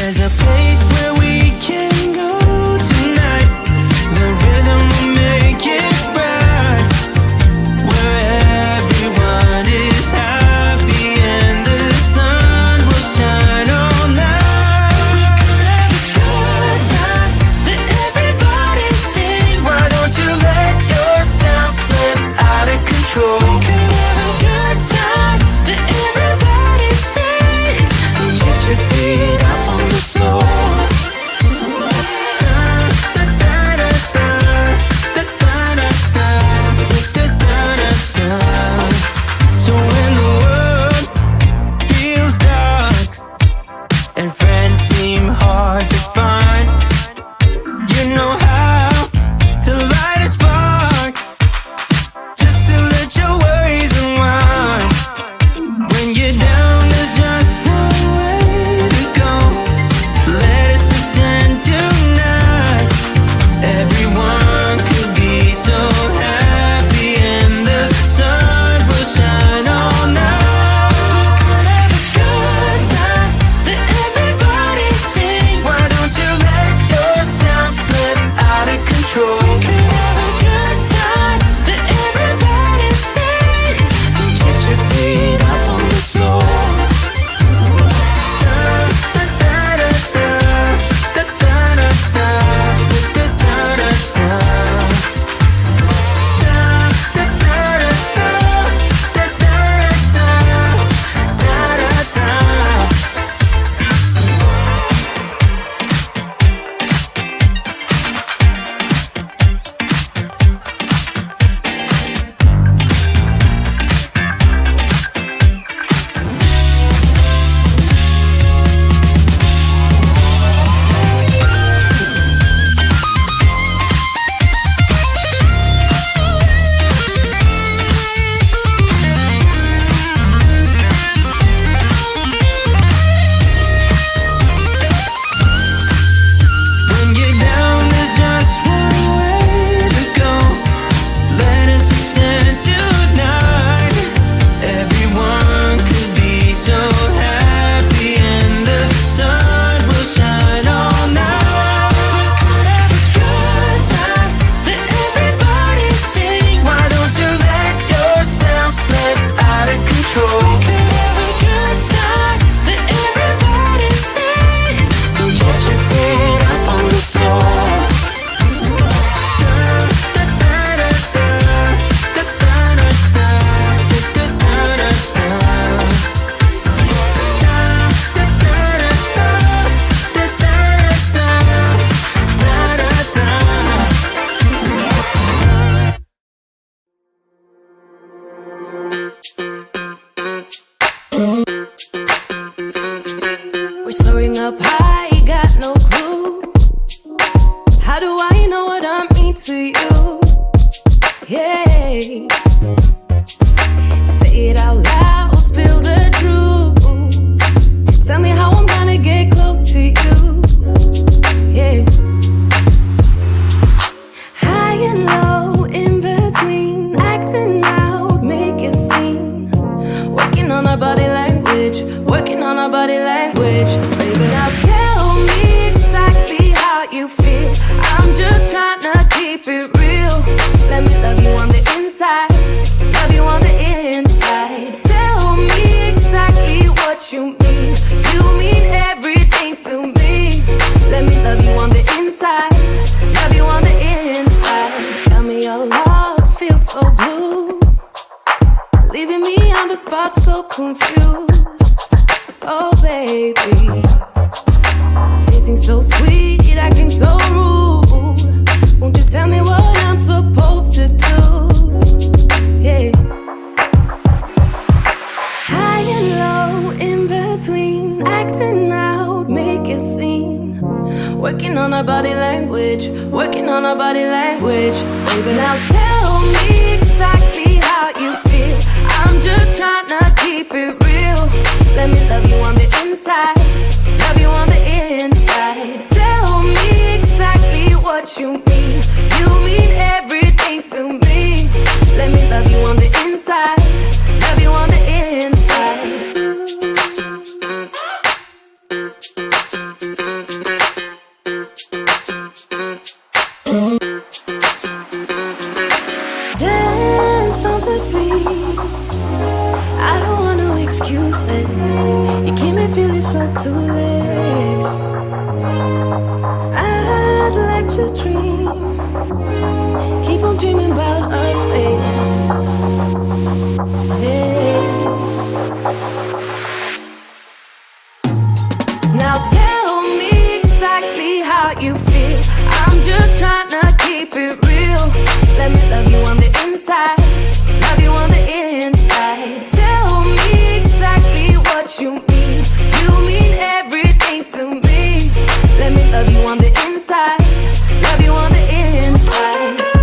There's a place where we can go tonight. The rhythm will make it right, where everyone is happy and the sun will shine all night. We could have a good time that everybody sing. Why don't you let yourself slip out of control? We could have a good time that everybody sing. Get your feet up on the floor. So when the world feels dark and friends seem hard to find, you know how to light a spark, just to let your worries unwind. When you're down, there's just one way to go. Let us ascend tonight. Everyone could be so happy and the sun will shine all night. We could have a good time that everybody sing. Why don't you let yourself slip out of control? We could have a good time that everybody sing. Get your feet up on the floor. When you're down, there's just one way to go. Let us ascend tonight. Everyone could be so happy and the sun will shine all night. We could have a good time that everybody sing. Why don't you let yourself slip out of control? We could have a good time that everybody sing. Get your feet up on the floor. We're soaring up high, got no clue. How do I know what I mean to you? Yeah. Say it out loud, spill the truth. Tell me how I'm gonna get close to you. Yeah. High and low, in between, acting out, make a scene. Working on our body language, working on our body language. Baby, now tell me exactly how you feel. I'm just trying to keep it real. Let me love you on the inside, love you on the inside. Tell me exactly what you mean. You mean everything to me. Let me love you on the inside, love you on the inside. Tell me you're lost, feel so blue, leaving me on the spot so confused. Oh baby, tasting so sweet, acting so rude. Won't you tell me what I'm supposed to do? Yeah. High and low, in between, acting out, make a scene. Working on our body language, working on our body language. Baby, now tell me exactly how you feel. I'm just trying to keep it real. Let me love you on the inside, love you on the inside. Tell me exactly what you mean. You mean everything to me. Let me love you on the inside, love you on the inside. legs. I'd like to dream, keep on dreaming about us, babe. Hey. Now tell me exactly how you feel. I'm just trying to keep it real. Let me love you on the inside, love you on the inside. Tell me exactly what you mean. You mean everything to me. Let me love you on the inside, love you on the inside.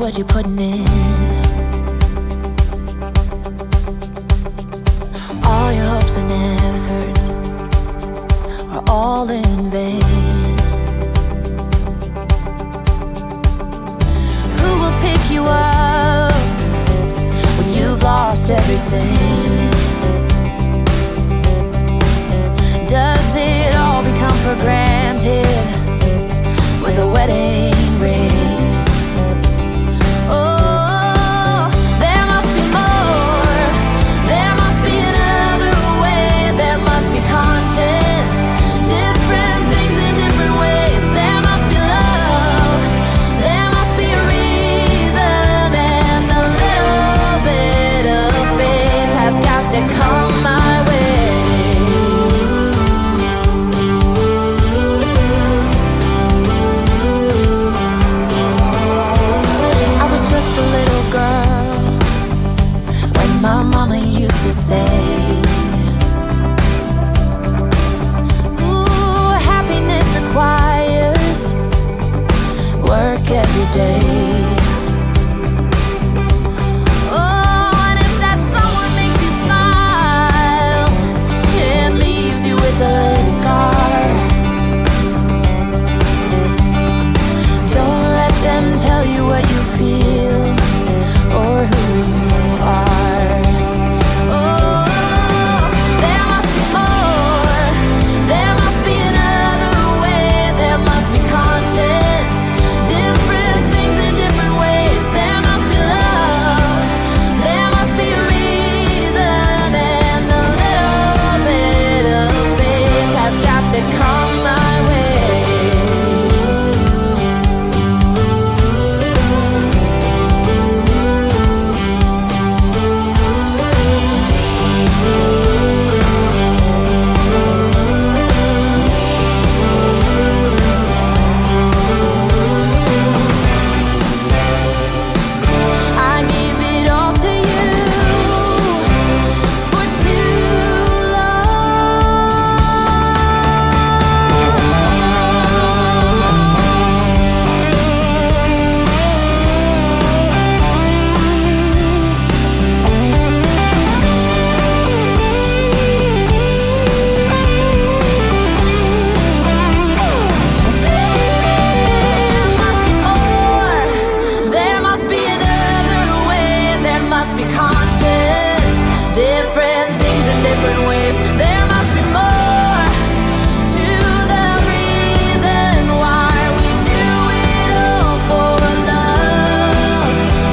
what you're putting in. All your hopes and efforts are all in vain. Who will pick you up when you've lost everything? Does it all become for granted with a wedding ring? Oh, there must be more. There must be another way. There must be conscious, different things in different ways. There must be love. There must be a reason, and a little bit of faith has got to come my way. I was just a little girl when my mama used to say, ooh, happiness requires work every day. Oh, and if that someone makes you smile and leaves you with a scar, don't let them tell you what you feel or who you are. Oh, there must be more. There must be another way. There must be conscious, different things in different ways. There must be love. There must be a reason, and a little bit of faith has got to come my way. I gave it all to you for too There must be another way. There must be conscious, different things in different ways. There must be more to the reason why we do it all for love.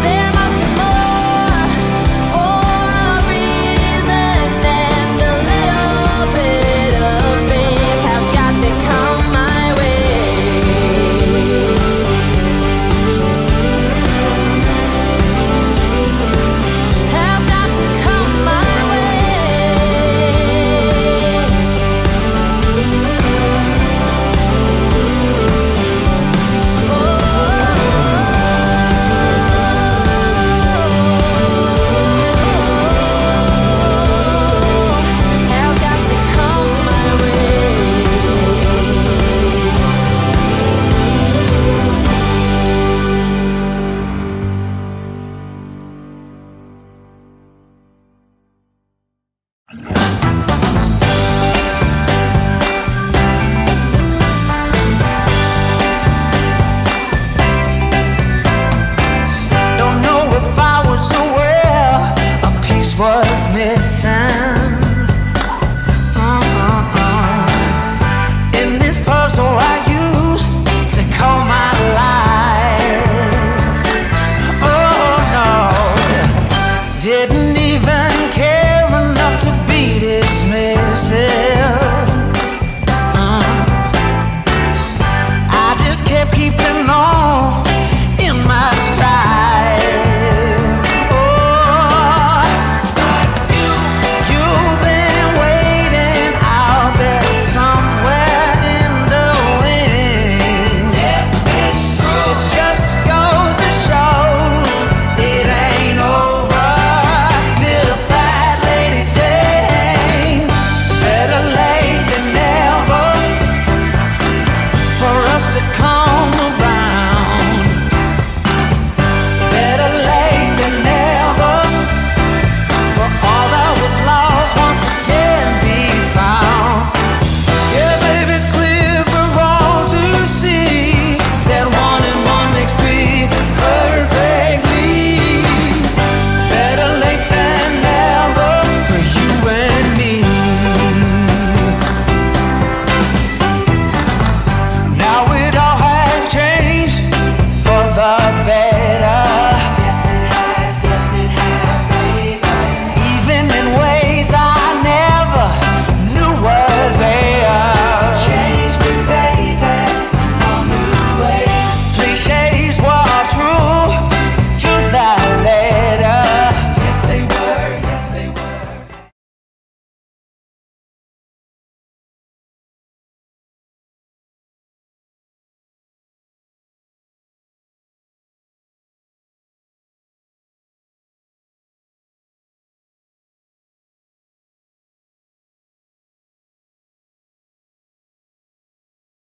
There must be more for a reason, and a little bit of faith has got to come my way. Has got to come my way. Has got to come my Don't know if I was aware a piece was missing.